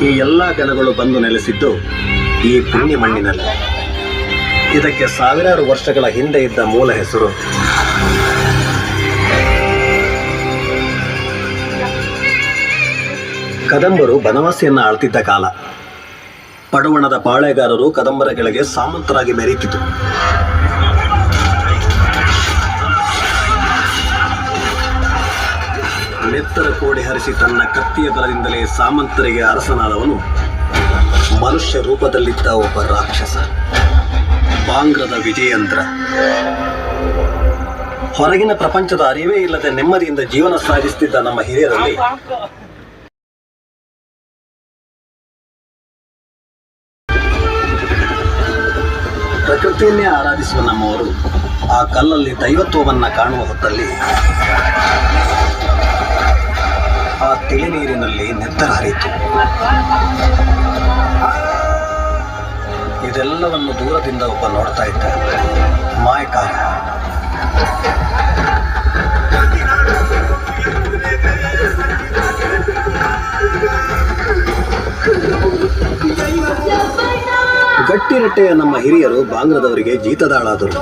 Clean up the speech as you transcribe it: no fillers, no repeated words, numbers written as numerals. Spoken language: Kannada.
ಈ ಎಲ್ಲ ಗಣಗಳು ಬಂದು ನೆಲೆಸಿದ್ದು ಈ ಪುಣ್ಯ ಮಣ್ಣಿನಲ್ಲಿ. ಇದಕ್ಕೆ ಸಾವಿರಾರು ವರ್ಷಗಳ ಹಿಂದೆ ಇದ್ದ ಮೂಲ ಹೆಸರು ಕದಂಬರು ಬನವಾಸಿಯನ್ನ ಆಳ್ತಿದ್ದ ಕಾಲ. ಪಡುವಣದ ಪಾಳೆಗಾರರು ಕದಂಬರ ಕೆಳಗೆ ಸಾಮಂತರಾಗಿ ಮೆರೀತಿತು. ನೆತ್ತರ ಕೋಡಿ ಹರಿಸಿ ತನ್ನ ಕತ್ತಿಯ ಬಲದಿಂದಲೇ ಸಾಮಂತರಿಗೆ ಅರಸನಾದವನು ಮನುಷ್ಯ ರೂಪದಲ್ಲಿದ್ದ ಒಬ್ಬ ರಾಕ್ಷಸ, ಬಾಂಗ್ರದ ವಿಜಯೇಂದ್ರ. ಹೊರಗಿನ ಪ್ರಪಂಚದ ಅರಿವೇ ಇಲ್ಲದೆ ನೆಮ್ಮದಿಯಿಂದ ಜೀವನ ಸಾಗಿಸುತ್ತಿದ್ದ ನಮ್ಮ ಹಿರಿಯರಲ್ಲಿ ಪ್ರಕೃತಿಯನ್ನೇ ಆರಾಧಿಸುವ ನಮ್ಮವರು ಆ ಕಲ್ಲಲ್ಲಿ ದೈವತ್ವವನ್ನ ಕಾಣುವ ಹೊತ್ತಲ್ಲಿ ಆ ತಿಳಿ ನೀರಿನಲ್ಲಿ ನೆತ್ತರ ಹರಿಯಿತು. ಇದೆಲ್ಲವನ್ನು ದೂರದಿಂದ ಒಬ್ಬ ನೋಡ್ತಾ ಇದ್ದ ಮಾಯಕಾರ. ಗಟ್ಟಿರಟ್ಟೆಯ ನಮ್ಮ ಹಿರಿಯರು ಬಾಂಗ್ರದವರಿಗೆ ಜೀತದಾಳಾದರು.